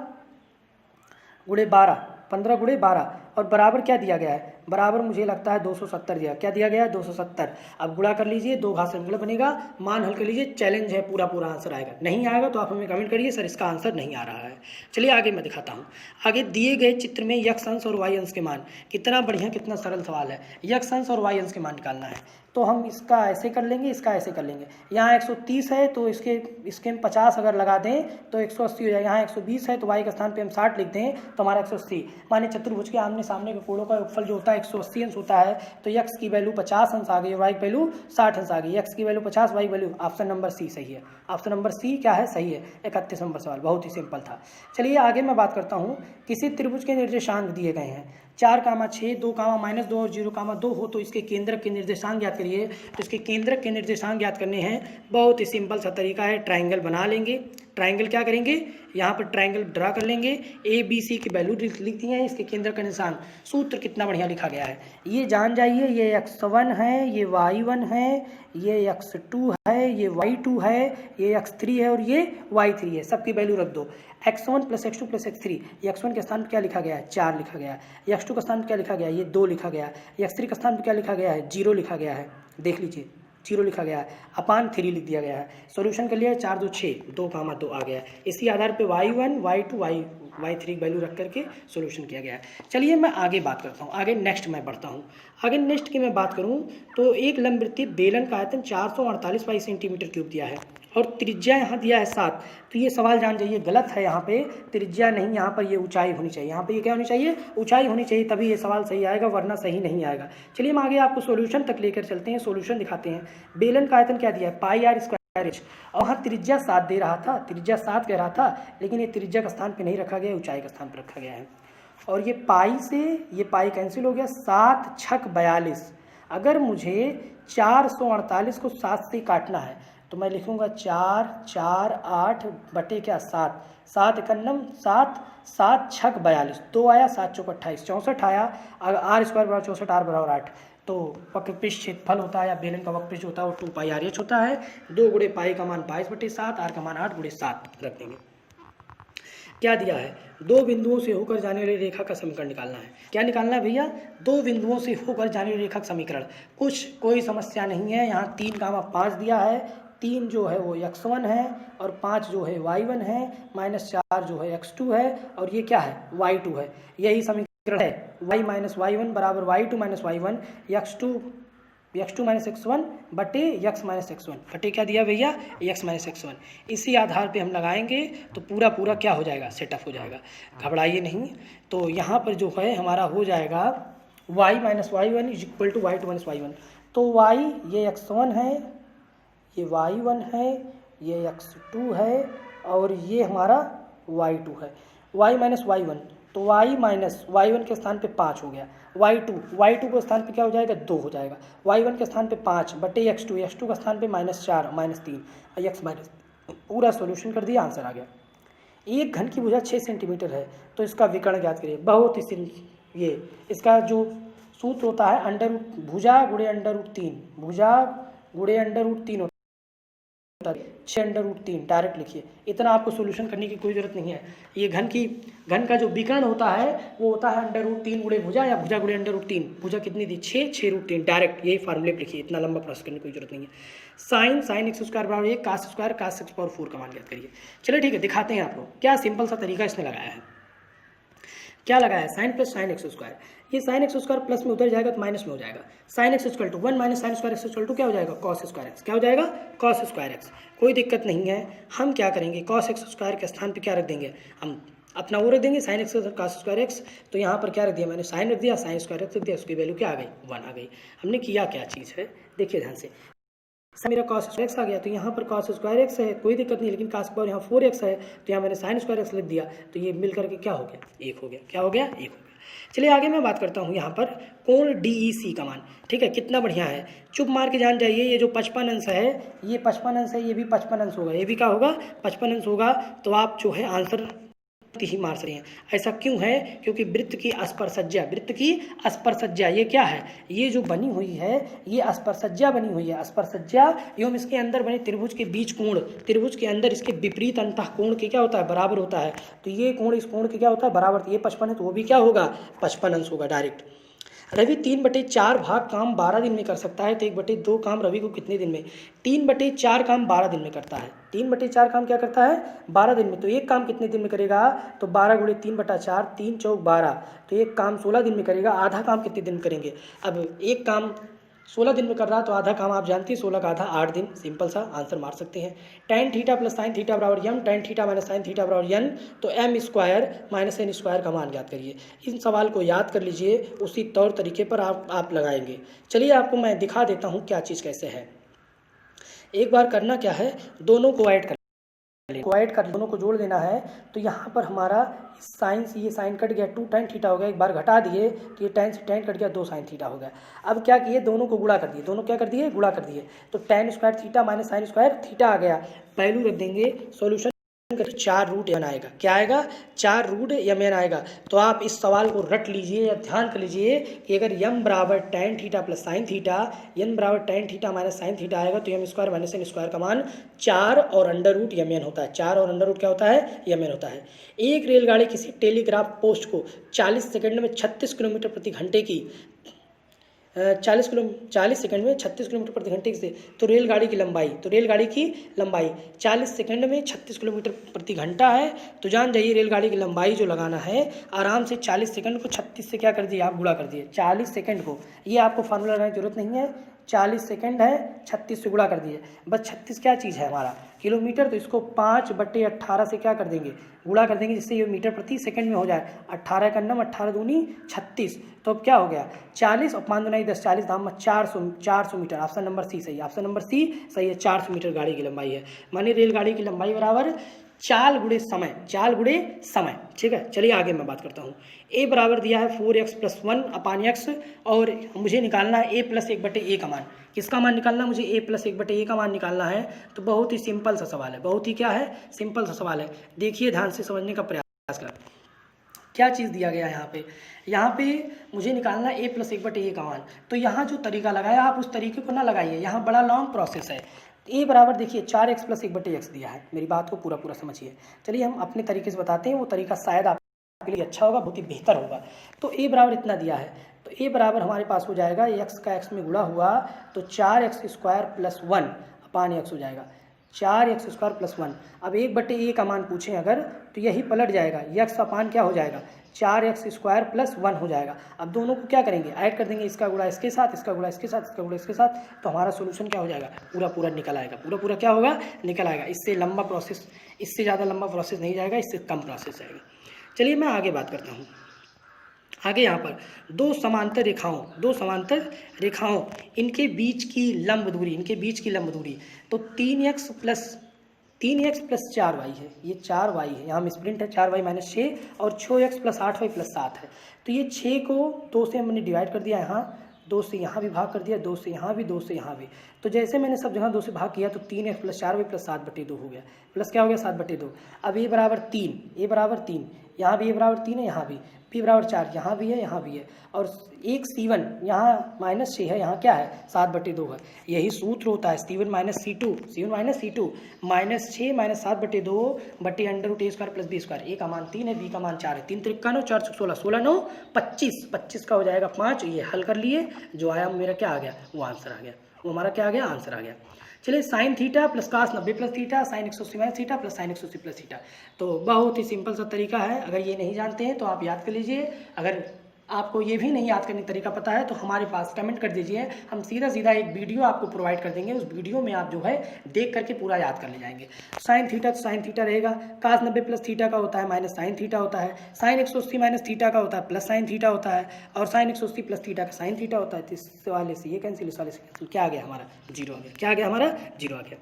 गुणे 12 और बराबर क्या दिया गया है, बराबर मुझे लगता है 270 दिया, क्या दिया गया है 270। अब गुणा कर लीजिए, 2 घात से गुणा बनेगा, मान हल कर लीजिए, चैलेंज है, पूरा आंसर आएगा। नहीं आएगा तो आप हमें कमेंट करिए सर इसका आंसर नहीं आ रहा है। चलिए आगे मैं दिखाता हूँ। आगे दिए गए चित्र में x अंश और y अंश के मान, कितना बढ़िया कितना सरल सवाल है। x अंश और y अंश के मान निकालना है, तो हम इसका ऐसे कर लेंगे, इसका ऐसे कर लेंगे। यहाँ 130 है तो इसके हम 50 अगर लगा दें तो 180 हो जाएगा। यहाँ 120 है तो y के स्थान पे हम 60 लिख दें तो हमारा 180। माने चतुर्भुज के आमने सामने के कोणों का योगफल जो होता है 180 अंश होता है, तो x की वैल्यू 50 अंश आ गई, y की वैल्यू 60 अंश आ गई। x की वैल्यू 50, y की वैल्यू, ऑप्शन नंबर सी सही है, ऑप्शन नंबर सी क्या है सही है। 31 नंबर सवाल बहुत ही सिंपल था। चलिए आगे मैं बात करता हूँ। किसी त्रिभुज के निर्देशांक दिए गए हैं 4, 6, 2, -2 और 0, 2 हो, तो इसके केंद्रक के निर्देशांक ज्ञात करिए। तो इसके केंद्रक के निर्देशांक ज्ञात करने हैं, बहुत ही सिंपल सा तरीका है, ट्राइंगल बना लेंगे। ट्राइंगल क्या करेंगे, यहाँ पर ट्राइंगल ड्रा कर लेंगे, ABC की वैल्यू लिख दी है, इसके केंद्र का निशान, सूत्र कितना बढ़िया लिखा गया है, ये जान जाइए। ये x1 है, ये y1 है, ये x2 है, ये y2 है, ये x3 है और ये y3 है, सबकी वैल्यू रख दो। x1 plus x2 plus x3, x1 के स्थान पर क्या लिखा गया है 4 लिखा गया है, x2 का स्थान पर क्या लिखा गया है ये 2 लिखा गया है, x3 का स्थान पर क्या लिखा गया है 0 लिखा गया है, देख लीजिए 0 लिखा गया है, अपान 3 लिख दिया गया है। सॉल्यूशन के लिए 4 2 6, 2, 2 आ गया है। इसी आधार पे y1 y2 y3 वैल्यू रख करके सॉल्यूशन किया गया है। चलिए मैं आगे बात करता हूँ, आगे नेक्स्ट मैं बढ़ता हूँ। आगे नेक्स्ट की मैं बात करूँ तो एक लंबवृत्तीय बेलन का आयतन 448 बाई सेंटीमीटर क्यूब दिया है और त्रिज्या यहाँ दिया है 7। तो ये सवाल जान जाइए गलत है, यहाँ पे त्रिज्या नहीं, यहाँ पर ये ऊंचाई होनी चाहिए, यहाँ पे ये क्या होनी चाहिए ऊंचाई होनी चाहिए, तभी ये सवाल सही आएगा, वरना सही नहीं आएगा। चलिए हम आगे आपको सॉल्यूशन तक लेकर चलते हैं, सॉल्यूशन दिखाते हैं। बेलन का आयतन क्या दिया है πr², और वहाँ त्रिज्या 7 दे रहा था, त्रिज्या 7 कह रहा था, लेकिन ये त्रिज्या का स्थान पे नहीं रखा गया, ऊंचाई का स्थान पर रखा गया है। और ये पाई से ये पाई कैंसिल हो गया, 7 छक 42। अगर मुझे 448 को 7 से काटना है तो मैं लिखूंगा 4 4 8 बटे क्या 7, 7 एकन्नम 7, 7 छक 42, 2 आया, 7 चौक 28, 64 आया, अगर r² बराबर 64, r बराबर 8। तो वक्रपृष्ठ क्षेत्रफल होता है या बेलन का वक्रपृष्ठ होता है वो 2πrh होता है। 2 गुणे पाई का मान 22/7, r का मान 8 गुणे 7 रख देंगे। क्या दिया है, 2 बिंदुओं से होकर जाने वाली रेखा का समीकरण निकालना है। क्या निकालना है भैया, 2 बिंदुओं से होकर जाने वाली रेखा का समीकरण। कोई समस्या नहीं है, यहाँ 3, 5 दिया है, 3 जो है वो x1 है और 5 जो है y1 है, -4 जो है x2 है और ये क्या है y2 है। यही समीकरण है, y - y1 बराबर y2 - y1, x2 - x1 बटे x - x1 बटे क्या दिया भैया x - x1। इसी आधार पे हम लगाएंगे तो पूरा क्या हो जाएगा, सेटअप हो जाएगा, घबराइए नहीं। तो यहाँ पर जो है हमारा हो जाएगा y minus y one is equal to y two minus y one. तो y ये x1 है, ये y1 है, ये x2 है और ये हमारा y2 है। y माइनस वाई वन, तो y माइनस वाई वन के स्थान पे 5 हो गया। y2 के स्थान पे क्या हो जाएगा 2 हो जाएगा। y1 के स्थान पे 5 बटे x2 के स्थान पे -4 -3 x माइनस, पूरा सॉल्यूशन कर दिया, आंसर आ गया। एक घन की भुजा 6 सेंटीमीटर है तो इसका विकर्ण ज्ञात करिए। बहुत ही ये इसका जो सूत्र होता है अंडर रूट भुजा गुणे अंडर रूट 3, भुजा गुणे अंडर रूट 3 होता है 6 अंडर रूट 3, डायरेक्ट लिखिए। इतना आपको सॉल्यूशन करने की कोई जरूरत नहीं है। ये घन का जो विकर्ण होता है वो होता है अंडर रूट 3 गुणे भुजा या भुजा गुणे अंडर रूट 3। भुजा कितनी थी 6 रूट 3, डायरेक्ट यही फार्मूले पे लिखिए। इतना लंबा प्रोसेस करने की कोई जरूरत नहीं है। साइन x स्क्वायर बराबर 1 कास स्क्वायर कास 6 पावर 4 का मान ज्ञात करिए। चलिए ठीक है, दिखाते हैं आप लोग क्या सिंपल सा तरीका इसने लगाया है। क्या लगाया है, sine plus sine x square. ये साइन एक्स स्क्वायर प्लस में उधर जाएगा तो माइनस में हो जाएगा। Sine x equal to 1 minus sine square x equal to क्या हो जाएगा कॉस स्क्वायर एक्स। क्या हो जाएगा कॉस स्क्वायर एक्स। कोई दिक्कत नहीं है, हम क्या करेंगे कॉस एक्स स्क्वायर के स्थान पे क्या रख देंगे, हम अपना वो रख देंगे sine x cos square x. तो यहाँ पर क्या रख दिया मैंने, साइन रख दिया, साइन स्क्वायर एक्स रख दिया, उसकी वैल्यू क्या आ गई 1 आ गई। हमने किया क्या चीज़ है, देखिए ध्यान से। मेरा कॉस स्क्वायर एक्स आ गया तो यहाँ पर कॉस स्क्वायर एक्स है, कोई दिक्कत नहीं, लेकिन कॉस स्क्वायर यहाँ 4x है तो यहाँ मैंने साइन स्क्वायर एक्स लिख दिया, तो ये मिल करके क्या हो गया 1 हो गया। क्या हो गया 1 हो गया। चलिए आगे मैं बात करता हूँ यहाँ पर कोण DEC का मान। ठीक है, कितना बढ़िया है, चुप मार के जान जाइए। ये जो 55 अंश है, ये 55 अंश है, ये भी 55 अंश होगा, ये भी क्या होगा 55 अंश होगा। तो आप जो है आंसर ही मार सकते हैं। ऐसा क्यों है, क्योंकि वृत्त की स्पर्शज्या ये क्या है, ये जो बनी हुई है ये स्पर्शज्या बनी हुई है। स्पर्शज्या एवं इसके अंदर बने त्रिभुज के बीच कोण, त्रिभुज के अंदर इसके विपरीत अंतः कोण के क्या होता है बराबर होता है। तो ये कोण इस कोण के क्या होता है बराबर, ये 55 है तो वो भी क्या होगा 55 अंश होगा डायरेक्ट। रवि 3/4 भाग काम 12 दिन में कर सकता है तो 1/2 काम रवि को कितने दिन में, 3/4 काम 12 दिन में करता है। 3/4 काम क्या करता है 12 दिन में। तो एक काम कितने दिन में करेगा, तो 12 × 3/4, 3 × 4 12, तो एक काम 16 दिन में करेगा। आधा काम कितने दिन करेंगे, अब एक काम 16 दिन में कर रहा तो आधा काम आप जानते हैं 16 का आधा 8 दिन। सिंपल सा आंसर मार सकते हैं। tan theta plus sine theta बराबर m, tan theta minus sine theta बराबर n, तो m square minus n square का मान ज्ञात करिए। इन सवाल को याद कर लीजिए, उसी तौर तरीके पर आप लगाएंगे। चलिए आपको मैं दिखा देता हूँ क्या चीज़ कैसे है। एक बार करना क्या है, दोनों को ऐड कर दोनों को जोड़ देना है। तो यहाँ पर हमारा साइन से ये साइन कट गया, 2 tan थीटा हो गया, एक बार घटा दिए तो ये tan से tan कट गया, 2 sin थीटा हो गया। अब क्या किए, दोनों को गुणा कर दिए, दोनों क्या कर दिए गुणा कर दिए, तो tan square theta minus sine square theta आ गया। वैल्यू रख देंगे, सॉल्यूशन 4 रूट m आएगा। क्या आएगा 4 रूट m आएगा। तो आप इस सवाल को रट लीजिए या ध्यान कर लीजिए कि अगर m बराबर tan theta plus sine theta, n बराबर tan theta minus sine theta आएगा तो m square minus n square का मान 4 और अंडर रूट mn होता है। 4 और अंडर रूट क्या होता है mn होता है। एक रेलगाड़ी किसी टेलीग्राफ पोस्ट को 40 सेकंड में 36 किलोमीटर प्रति घंटे की 40 सेकंड में 36 किलोमीटर प्रति घंटे से, तो रेलगाड़ी की लंबाई 40 सेकंड में 36 किलोमीटर प्रति घंटा है। तो जान जाइए रेलगाड़ी की लंबाई जो लगाना है, आराम से 40 सेकंड को 36 से क्या कर दिए आप गुणा कर दिए। 40 सेकंड को, ये आपको फार्मूला लगाने की जरूरत नहीं है, 40 सेकंड है 36 से गुणा कर दिए। बस 36 क्या चीज़ है हमारा किलोमीटर, तो इसको 5/18 से क्या कर देंगे गुणा कर देंगे, जिससे ये मीटर प्रति सेकंड में हो जाए। 18 का नम 18 दूनी 36, तो अब क्या हो गया 40 और 5 दूनी 10, 40 दाम 400 मीटर। ऑप्शन नंबर सी सही, ऑप्शन नंबर सी सही है। 400 मीटर गाड़ी की लंबाई है, माने रेलगाड़ी की लंबाई बराबर चाल गुणे समय। ठीक है, चलिए आगे मैं बात करता हूँ। a बराबर दिया है 4x + 1/x और मुझे निकालना है a + 1/a का मान। किसका मान निकालना है मुझे, a + 1/a का मान निकालना है। तो बहुत ही सिंपल सा सवाल है, बहुत ही क्या है सिंपल सा सवाल है। देखिए ध्यान से समझने का प्रयास करें। क्या चीज़ दिया गया है यहाँ पे मुझे निकालना है a + 1/a का मान। तो यहाँ जो तरीका लगाया आप उस तरीके को ना लगाइए, यहाँ बड़ा लॉन्ग प्रोसेस है। a बराबर देखिए 4x + 1/x दिया है, मेरी बात को पूरा समझिए। चलिए हम अपने तरीके से बताते हैं, वो तरीका शायद आपके लिए अच्छा होगा, बहुत ही बेहतर होगा। तो a बराबर इतना दिया है, तो a बराबर हमारे पास हो जाएगा x का x में गुणा हुआ तो 4x² + 1/x हो जाएगा, 4x² + 1। अब 1/a का मान पूछें अगर तो यही पलट जाएगा, x अपान क्या हो जाएगा 4x² + 1 हो जाएगा। अब दोनों को क्या करेंगे ऐड कर देंगे, इसका गुणा इसके साथ, इसका गुणा इसके साथ, इसका गुणा इसके साथ, तो हमारा सोल्यूशन क्या हो जाएगा पूरा निकल आएगा। पूरा क्या होगा निकल आएगा। इससे लंबा प्रोसेस, इससे ज़्यादा लंबा प्रोसेस नहीं जाएगा, इससे कम प्रोसेस जाएगा। चलिए मैं आगे बात करता हूँ। आगे यहाँ पर दो समांतर रेखाओं इनके बीच की लंब दूरी, तो 3x प्लस 4y है, ये 4y है, यहाँ मिसप्रिंट है, 4y माइनस 6 और 6x प्लस 8y प्लस 7 है। तो ये 6 को 2 से हमने डिवाइड कर दिया, यहाँ 2 से यहाँ भी भाग कर दिया, 2 से यहाँ भी, 2 से यहाँ भी। तो जैसे मैंने सब जगह 2 से भाग किया तो 3x प्लस 4y प्लस 7/2 हो गया, प्लस क्या हो गया 7/2। अब a बराबर 3, यहाँ भी a बराबर 3 है, यहाँ भी p बराबर 4, यहाँ भी है, यहाँ भी है, और एक C1 यहाँ -6 है, यहाँ क्या है 7/2 है। यही सूत्र होता है C1 माइनस C2 -6 माइनस 7/2 बटे √a² प्लस b²। a का मान 3 है, b का मान 4 है, 3 त्रिक 9, 4 16, 16 9 25, 25 का हो जाएगा 5। ये हल कर लिए, जो आया मेरा क्या आ गया, वो आंसर आ गया, वो हमारा क्या आ गया, आंसर आ गया। चलिए sine theta plus cos 90 plus theta, sine 180 minus theta plus sine 180 plus theta. तो बहुत ही सिंपल सा तरीका है, अगर ये नहीं जानते हैं तो आप याद कर लीजिए। अगर आपको ये भी नहीं याद करने का तरीका पता है तो हमारे पास कमेंट कर दीजिए, हम सीधा एक वीडियो आपको प्रोवाइड कर देंगे, उस वीडियो में आप जो है देख करके पूरा याद कर ले जाएंगे। साइन थीटा तो साइन थीटा रहेगा, कास 90 प्लस थीटा का होता है माइनस साइन थीटा होता है, साइन 180 माइनस थीटा का होता है प्लस साइन थीटा होता है, और साइन 180 प्लस थीटा का साइन थीटा होता है। तो इस वाले से ये कैंसिल, इस वाले से कैंसिल, क्या आ गया हमारा 0 आ गया, क्या आ गया हमारा 0 आ गया।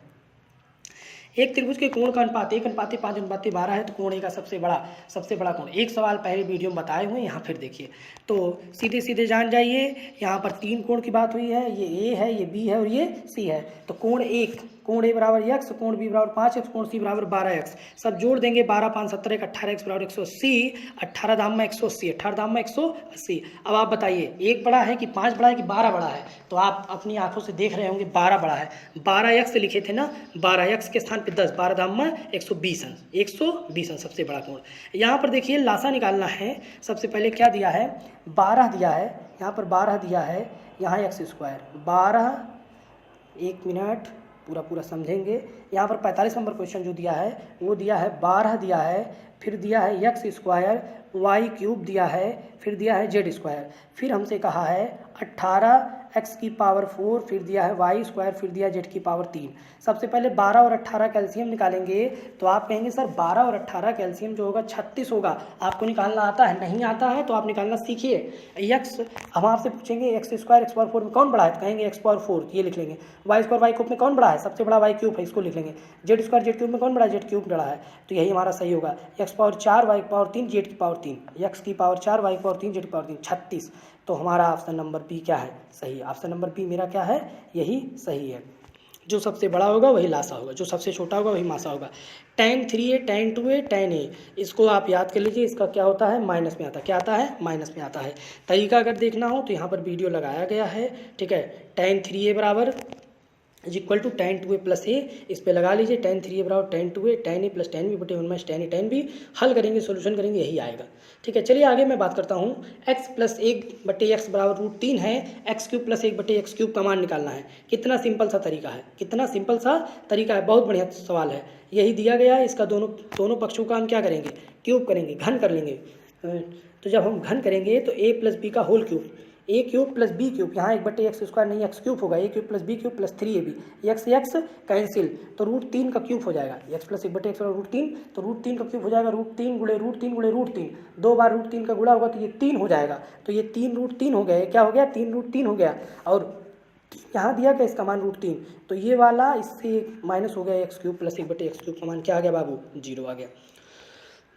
एक त्रिभुज के कोण का अनुपात 1:5:12 है, तो कोण ए का सबसे बड़ा कोण। एक सवाल पहले वीडियो में बताए हुए, यहाँ फिर देखिए, तो सीधे जान जाइए। यहाँ पर 3 कोण की बात हुई है, ये ए है, ये बी है और ये सी है। तो कोण ए बराबर x, कोण बी बराबर 5x, कोण सी बराबर 12x। सब जोड़ देंगे, 12 5 17 18x बराबर 180, 18 दाम में 180। अब आप बताइए, एक बड़ा है कि 5 बड़ा है कि 12 बड़ा है? तो आप अपनी आंखों से देख रहे होंगे 12 बड़ा है। 12x लिखे थे ना, 12x के स्थान पे 10, 12 दाम में 120 अंश सबसे बड़ा कोण। यहाँ पर देखिए लासा निकालना है। सबसे पहले क्या दिया है, 12 दिया है, यहाँ पर 12 दिया है, यहाँ x² 12, 1 मिनट पूरा समझेंगे। यहाँ पर 45 नंबर क्वेश्चन जो दिया है वो दिया है 12 दिया है, फिर दिया है x² y³ दिया है, फिर दिया है z², फिर हमसे कहा है 18x⁴, फिर दिया है y², फिर दिया z⁴। सबसे पहले 12 और 18 कैल्शियम निकालेंगे, तो आप कहेंगे सर 12 और 18 कैल्शियम जो होगा 36 होगा। आपको निकालना आता है? नहीं आता है तो आप निकालना सीखिए। x हम आपसे पूछेंगे x² x⁴ में कौन बड़ा है, तो कहेंगे x⁴, ये लिख लेंगे। y² y³ में कौन बड़ा है, सबसे बड़ा y³ है, इसको लिख लेंगे। z² z³ में कौन बड़ा है, z³ बड़ा है, तो यही हमारा सही होगा। x⁴ y⁴ z⁴, x⁴ y⁴ z⁴, 36। तो हमारा ऑप्शन नंबर बी क्या है, सही। ऑप्शन नंबर बी मेरा क्या है, यही सही है। जो सबसे बड़ा होगा वही लासा होगा, जो सबसे छोटा होगा वही मासा होगा। tan 3a, tan 2a, tan a, इसको आप याद कर लीजिए। इसका क्या होता है, माइनस में आता है। क्या आता है, माइनस में आता है। तरीका अगर देखना हो तो यहाँ पर वीडियो लगाया गया है, ठीक है। tan 3a बराबर = tan 2a प्लस a, इस पे लगा लीजिए। tan 3a बराबर tan 2a, tan a plus tan b बटे 1 tan a tan b। हल करेंगे, सोल्यूशन करेंगे, यही आएगा, ठीक है। चलिए आगे मैं बात करता हूँ। x प्लस 1/x बराबर √3 है, x³ प्लस 1/x³ का मान निकालना है। कितना सिंपल सा तरीका है, बहुत बढ़िया सवाल है। यही दिया गया है, इसका दोनों पक्षों का हम क्या करेंगे, क्यूब करेंगे, घन कर लेंगे। तो जब हम घन करेंगे तो a प्लस b का whole cube, a³ plus b³, यहाँ 1/x² नहीं x³ होगा, a³ plus b³ plus 3ab, x cancel, तो √3 का क्यूब हो जाएगा। x प्लस 1/x √3, तो √3 का क्यूब हो जाएगा, √3 गुणे √3, 2 बार √3 का गुणा होगा तो ये 3 हो जाएगा। तो ये 3 √3 हो गया, क्या हो गया, 3 √3 हो गया। और यहाँ दिया क्या, इसका मान √3, तो ये वाला इससे माइनस हो गया, x³ प्लस 1/x³ का मान क्या आ गया बाबू, 0 आ गया।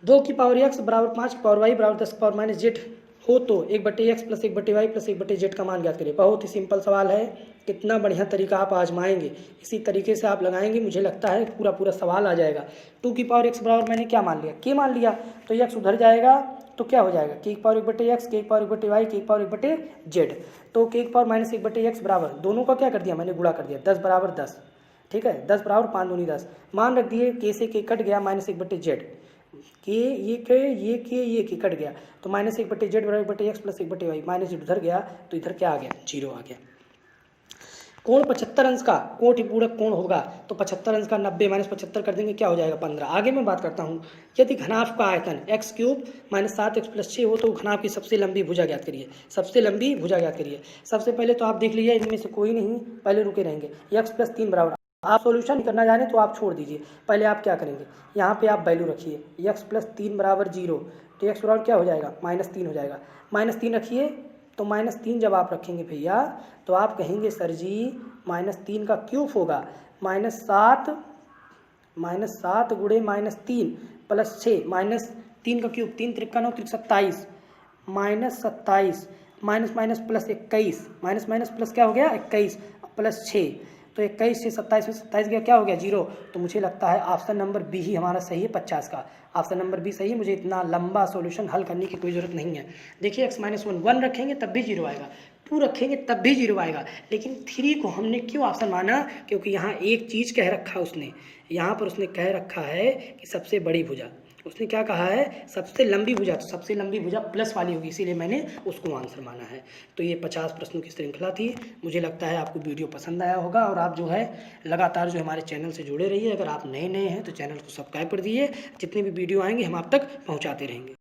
2 की पावर x बराबर 5 की पावर y बराबर 10 की पावर माइनस z हो तो 1/x plus 1/y plus 1/z का मान ज्ञात करिए। बहुत ही सिंपल सवाल है, कितना बढ़िया तरीका आप आजमाएंगे, इसी तरीके से आप लगाएंगे, मुझे लगता है पूरा सवाल आ जाएगा। 2 की पावर x बराबर मैंने क्या मान लिया, k मान लिया, तो x उधर जाएगा तो क्या हो जाएगा, k की पावर 1/x, k की पावर 1/y, k की पावर 1/z। तो k की पावर माइनस 1/x बराबर, दोनों का क्या कर दिया मैंने, गुणा कर दिया, 10 बराबर 10, ठीक है। 10 बराबर 5 दूनी 10, मान रख दिए, k से k कट गया, माइनस 1/z, ये के कट गया, तो माइनस 1/z बराबर 1/x plus 1/y, minus z उधर गया तो इधर क्या आ गया, 0 आ गया। कोण 75 अंश का कोटिपूरक कोण होगा, तो 75 अंश का 90 माइनस 75 कर देंगे, क्या हो जाएगा 15। आगे मैं बात करता हूँ, यदि घनाभ का आयतन x³ माइनस 7x प्लस 6 हो तो घनाभ की सबसे लंबी भुजा ज्ञात करिए। सबसे पहले तो आप देख लीजिए, इनमें से कोई नहीं, पहले रुके रहेंगे। x प्लस 3 बराबर, आप सॉल्यूशन करना जाने तो आप छोड़ दीजिए, पहले आप क्या करेंगे, यहाँ पे आप वैल्यू रखिए, x प्लस 3 बराबर 0, तो एक्स बराबर क्या हो जाएगा, -3 हो जाएगा। -3 रखिए, तो -3 जब आप रखेंगे भैया तो आप कहेंगे सर जी -3 का क्यूब होगा, -7 गुणे -3 प्लस 6, -3 का क्यूब 3 त्रिका 9 त्रिक 27, -27 minus minus plus 21, minus minus plus क्या हो गया 21 प्लस 6, तो 21 से 27 में 27 गया क्या हो गया 0। तो मुझे लगता है ऑप्शन नंबर बी ही हमारा सही है 50 का। ऑप्शन नंबर बी सही है, मुझे इतना लंबा सॉल्यूशन हल करने की कोई ज़रूरत नहीं है। देखिए x-1 रखेंगे तब भी 0 आएगा, 2 रखेंगे तब भी 0 आएगा, लेकिन 3 को हमने क्यों ऑप्शन माना, क्योंकि यहाँ एक चीज़ कह रखा उसने, यहाँ पर उसने कह रखा है कि सबसे बड़ी भुजा, उसने क्या कहा है सबसे लंबी भुजा, तो सबसे लंबी भुजा प्लस वाली होगी, इसीलिए मैंने उसको आंसर माना है। तो ये 50 प्रश्नों की श्रृंखला थी। मुझे लगता है आपको वीडियो पसंद आया होगा और आप जो है लगातार जो हमारे चैनल से जुड़े रहिए। अगर आप नए हैं तो चैनल को सब्सक्राइब कर दीजिए, जितने भी वीडियो आएंगे हम आप तक पहुँचाते रहेंगे।